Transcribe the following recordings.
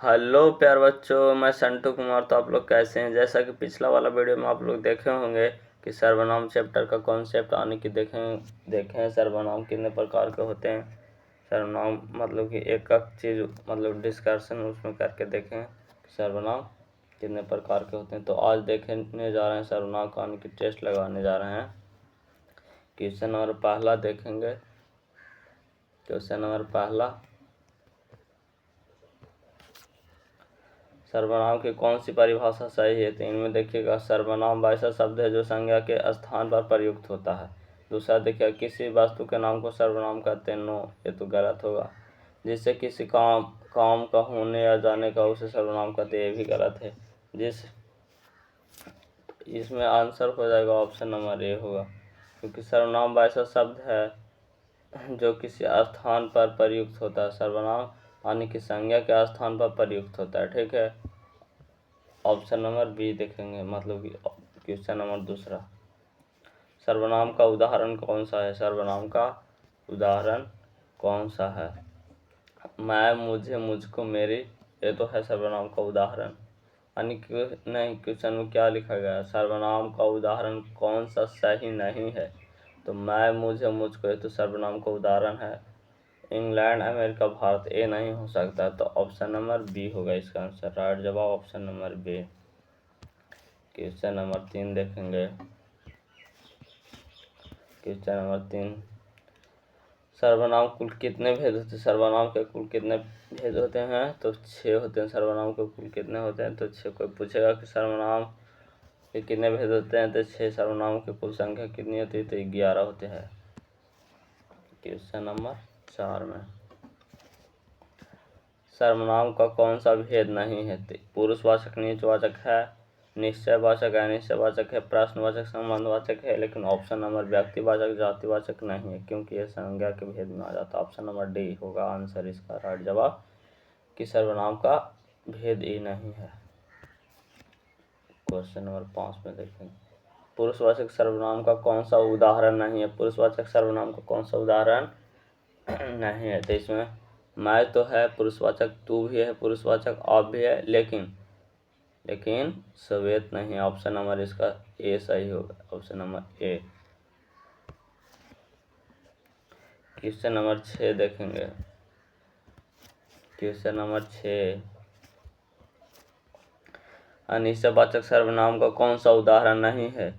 Hello प्यार बच्चों, मैं संटू कुमार। तो आप लोग कैसे हैं? जैसा कि पिछला वाला वीडियो में आप लोग देखे होंगे कि सर्वनाम चैप्टर का कॉन्सेप्ट आने की देखें सर्वनाम कितने प्रकार के होते हैं। सर्वनाम मतलब कि एक चीज़ मतलब डिस्कशन उसमें करके देखें कि सर्वनाम कितने प्रकार के होते हैं। तो आज देखने जा रहे हैं सर्वनाम का आने की टेस्ट लगाने जा रहे हैं। क्वेश्चन नंबर पहला देखेंगे। क्वेश्चन नंबर पहला, सर्वनाम की कौन सी परिभाषा सही है? तो इनमें देखिएगा, सर्वनाम वैसा शब्द है जो संज्ञा के स्थान पर प्रयुक्त होता है। दूसरा देखिएगा, किसी वस्तु के नाम को सर्वनाम कहते हैं। नो, ये तो गलत होगा। जिससे किसी काम का होने या जाने का उसे सर्वनाम कहते हैं, ये भी गलत है। इसमें आंसर हो जाएगा ऑप्शन नंबर ए होगा, क्योंकि सर्वनाम वैसा शब्द है जो किसी स्थान पर प्रयुक्त होता है। सर्वनाम यानी कि संज्ञा के स्थान पर प्रयुक्त होता है। ठीक है, ऑप्शन नंबर बी देखेंगे, मतलब कि क्वेश्चन नंबर दूसरा, सर्वनाम का उदाहरण कौन सा है? सर्वनाम का उदाहरण कौन सा है? मैं, मुझे, मुझको, मेरी, ये तो है सर्वनाम का उदाहरण। यानी कि नहीं, क्वेश्चन में क्या लिखा गया है? सर्वनाम का उदाहरण कौन सा सही नहीं है? तो मैं, मुझे, मुझको, ये तो सर्वनाम का उदाहरण है। इंग्लैंड, अमेरिका, भारत, ए नहीं हो सकता। तो ऑप्शन नंबर बी होगा इसका आंसर। राइट जवाब option number B. Question number 3 देखेंगे। क्वेश्चन नंबर 3, सर्वनाम कुल कितने भेद होते हैं? सर्वनाम के कुल कितने भेद होते हैं? तो 6 होते हैं। सर्वनाम के कुल कितने होते हैं? तो 6। कोई पूछेगा कि सर्वनाम के कितने भेद होते हैं, तो 6। सर्वनाम की कुल संख्या कितनी होती है? तो 11 होते हैं। क्वेश्चन नंबर 4 में, सर्वनाम का कौन सा भेद नहीं है? तो पुरुषवाचक, नीचवाचक है, निश्चयवाचक, अनिश्चयवाचक है, प्रश्नवाचक, संबंधवाचक है, लेकिन ऑप्शन नंबर व्यक्तिवाचक, जातिवाचक नहीं है, क्योंकि यह संज्ञा के भेद में आ जाता है। ऑप्शन नंबर डी होगा आंसर इसका। राइट जवाब कि सर्वनाम का भेद ही नहीं है। क्वेश्चन नंबर 5 में देखेंगे, पुरुषवाचक सर्वनाम का कौन सा उदाहरण नहीं है? पुरुषवाचक सर्वनाम का कौन सा उदाहरण नहीं है? तो इसमें मैं तो है पुरुषवाचक, तू भी है पुरुषवाचक, आप भी है, लेकिन श्वेत नहीं। ऑप्शन नंबर इसका ए सही होगा। Option number A. Question number 6 देखेंगे। क्वेश्चन नंबर 6, अनिश्चयवाचक सर्वनाम का कौन सा उदाहरण नहीं है?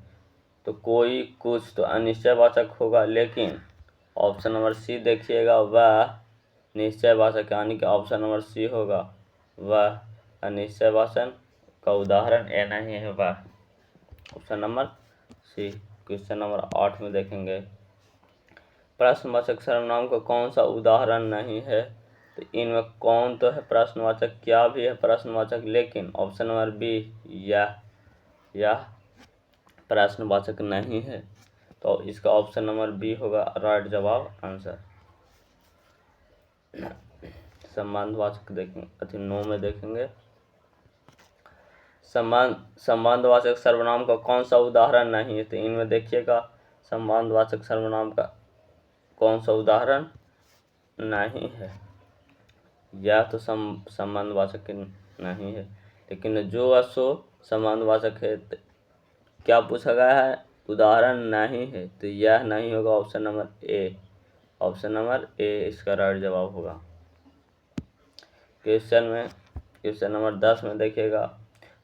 तो कोई, कुछ, तो अनिश्चयवाचक होगा, लेकिन ऑप्शन नंबर सी देखिएगा, वह निश्चयवाचक, यानी कि ऑप्शन नंबर सी होगा, वह अनिश्चयवाचक का उदाहरण ए नहीं है, वह option number C. Question number 8 में देखेंगे, प्रश्नवाचक सर्वनाम का कौन सा उदाहरण नहीं है? तो इनमें कौन तो है प्रश्नवाचक, क्या भी है प्रश्नवाचक, लेकिन ऑप्शन नंबर बी यह प्रश्नवाचक नहीं है। तो इसका ऑप्शन नंबर बी होगा राइट जवाब आंसर। संबंधवाचक देखेंगे, 9 में देखेंगे, संबंधवाचक सर्वनाम का कौन सा उदाहरण नहीं है? तो इनमें देखिएगा, संबंधवाचक सर्वनाम का कौन सा उदाहरण नहीं है? यह तो संबंधवाचक नहीं है, लेकिन जो असो संबंधवाचक है। क्या पूछा गया है? उदाहरण नहीं है, तो यह नहीं होगा। Option number A. Option number A इसका राइट जवाब होगा। क्वेश्चन नंबर 10 में देखिएगा,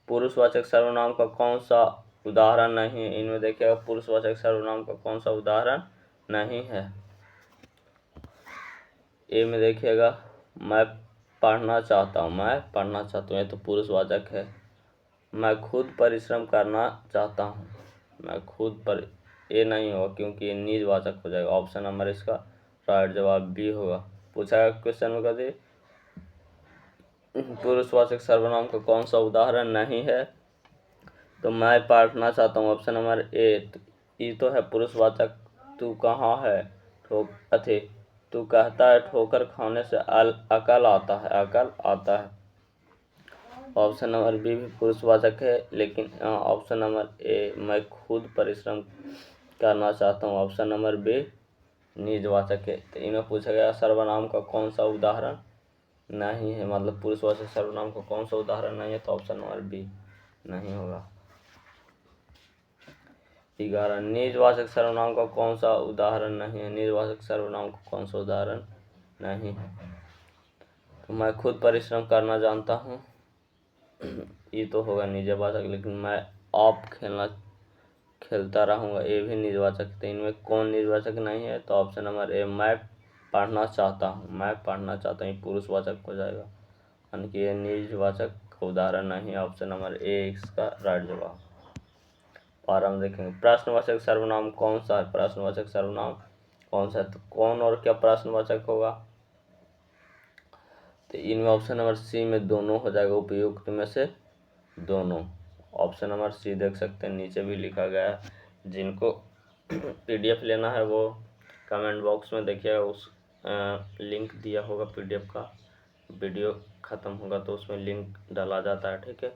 पुरुषवाचक सर्वनाम का कौन सा उदाहरण नहीं है? इनमें देखिएगा, पुरुषवाचक सर्वनाम का कौन सा उदाहरण नहीं है? ए में देखिएगा, मैं पढ़ना चाहता हूँ, मैं पढ़ना चाहता हूँ, ये तो पुरुषवाचक है। मैं खुद परिश्रम करना चाहता हूँ, मैं खुद पर, ए नहीं होगा, क्योंकि ये निजवाचक हो जाएगा। ऑप्शन नंबर इसका राइट जवाब बी होगा। पूछा गया क्वेश्चन में, कहते पुरुषवाचक सर्वनाम का कौन सा उदाहरण नहीं है? तो मैं पढ़ना चाहता हूँ, ऑप्शन नंबर ए। ई तो है पुरुषवाचक। तू कहाँ है? तू कहता है ठोकर खाने से अकल आता है, अकल आता है। ऑप्शन नंबर बी भी पुरुषवाचक है, लेकिन ऑप्शन नंबर ए, मैं खुद परिश्रम करना चाहता हूँ, ऑप्शन नंबर बी निजवाचक है। तो इन्हें पूछा गया सर्वनाम का कौन सा उदाहरण नहीं है, मतलब पुरुषवाचक सर्वनाम का कौन सा उदाहरण नहीं है, तो ऑप्शन नंबर बी नहीं होगा। 11 निजवाचक सर्वनाम का कौन सा उदाहरण नहीं है, निजवाचक सर्वनाम का कौन सा उदाहरण नहीं है। तो मैं खुद परिश्रम करना जानता हूँ, ये तो होगा निजवाचक, लेकिन मैं आप खेलता रहूँगा, ये भी निजवाचक। तो इनमें कौन निजवाचक नहीं है, तो ऑप्शन नंबर ए मैं पढ़ना चाहता हूँ, मैं पढ़ना चाहता हूँ, पुरुषवाचक हो जाएगा, यानी कि ये निजवाचक का उदाहरण नहीं है। ऑप्शन नंबर ए इसका राइट जवाब। और हम देखेंगे प्रश्नवाचक सर्वनाम कौन सा है, प्रश्नवाचक सर्वनाम कौन सा है, तो कौन और क्या प्रश्नवाचक होगा, तो इनमें ऑप्शन नंबर सी में दोनों हो जाएगा, उपयुक्त में से दोनों। ऑप्शन नंबर सी देख सकते हैं, नीचे भी लिखा गया है। जिनको पीडीएफ लेना है वो कमेंट बॉक्स में देखिएगा, उस लिंक दिया होगा पीडीएफ का, वीडियो ख़त्म होगा तो उसमें लिंक डाला जाता है, ठीक है।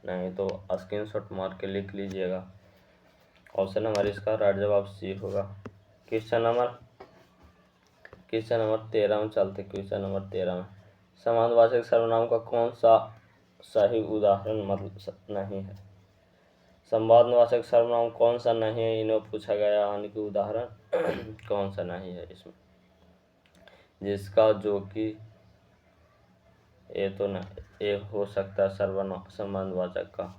नहीं तो स्क्रीनशॉट मार के लिख लीजिएगा। ऑप्शन नंबर इसका राइट जवाब सी होगा। क्वेश्चन नंबर 13 में चलते। क्वेश्चन नंबर 13 में समानवाचक सर्वनाम का कौन सा सही उदाहरण मतलब नहीं है, संवादवाचक सर्वनाम कौन सा नहीं है, इन्हें पूछा गया, यानी कि उदाहरण कौन सा नहीं है इसमें, जिसका जो कि ये तो नहीं, ये हो सकता है सर्वनाम संबंधवाचक का,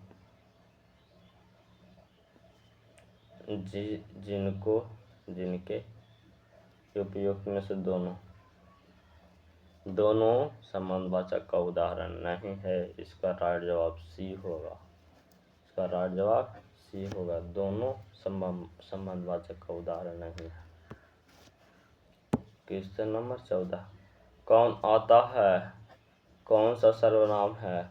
जिनके उपयुक्त में से दोनों संबंधवाचक का उदाहरण नहीं है, इसका राइट जवाब सी होगा। इसका राइट जवाब सी होगा, दोनों संबंधवाचक का उदाहरण नहीं है। क्वेश्चन नंबर 14 कौन आता है, कौन सा सर्वनाम है,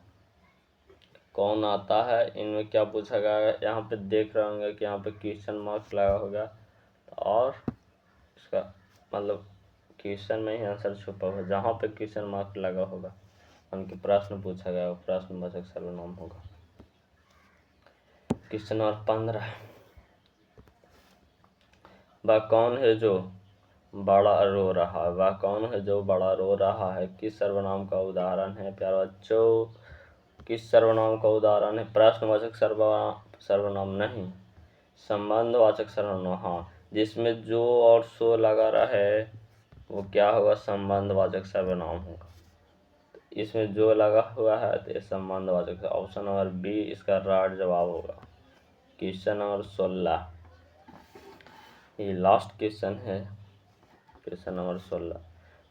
कौन आता है, इनमें क्या पूछा गया है। यहाँ पे देख रहे होंगे कि यहाँ पे क्वेश्चन मार्क लगा होगा, और इसका मतलब क्वेश्चन में ही आंसर छुपा हुआ, जहाँ पे क्वेश्चन मार्क लगा होगा उनके प्रश्न पूछा गया, प्रश्नवाचक सर्वनाम होगा। क्वेश्चन नंबर 15 वह कौन है जो बड़ा रो रहा है, वह कौन है जो बड़ा रो रहा है, किस सर्वनाम का उदाहरण है प्यारे बच्चों, किस सर्वनाम का उदाहरण है, प्रश्नवाचक सर्वनाम नहीं, संबंधवाचक सर्वनाम, हाँ, जिसमें जो और सो लगा रहे वो क्या होगा, संबंधवाचक सर्वनाम होगा। इसमें जो लगा हुआ है तो ये संबंधवाचक, ऑप्शन नंबर बी इसका राइट जवाब होगा। क्वेश्चन नंबर 16 ये लास्ट क्वेश्चन है। क्वेश्चन नंबर 16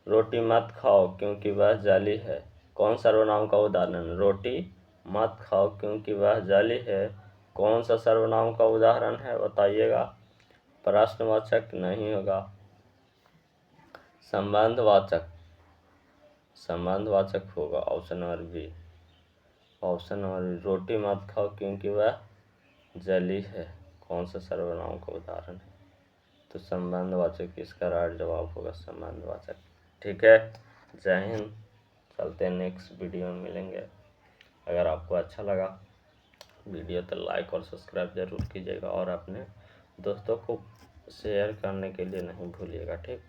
रोटी मत खाओ क्योंकि वह जाली है, कौन सर्वनाम का उदाहरण, रोटी मत खाओ क्योंकि वह जाली है, कौन सा सर्वनाम का उदाहरण है बताइएगा। प्रश्नवाचक नहीं होगा, संबंधवाचक होगा। Option number B, option number B, रोटी मत खाओ क्योंकि वह जली है, कौन सा सर्वनाम का उदाहरण है, तो संबंधवाचक इसका राइट जवाब होगा, संबंधवाचक। ठीक है, जय हिंद, चलते हैं नेक्स्ट वीडियो में मिलेंगे। अगर आपको अच्छा लगा वीडियो तो लाइक और सब्सक्राइब जरूर कीजिएगा, और अपने दोस्तों को शेयर करने के लिए नहीं भूलिएगा। ठीक,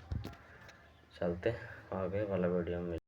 चलते हैं आगे वाला वीडियो में।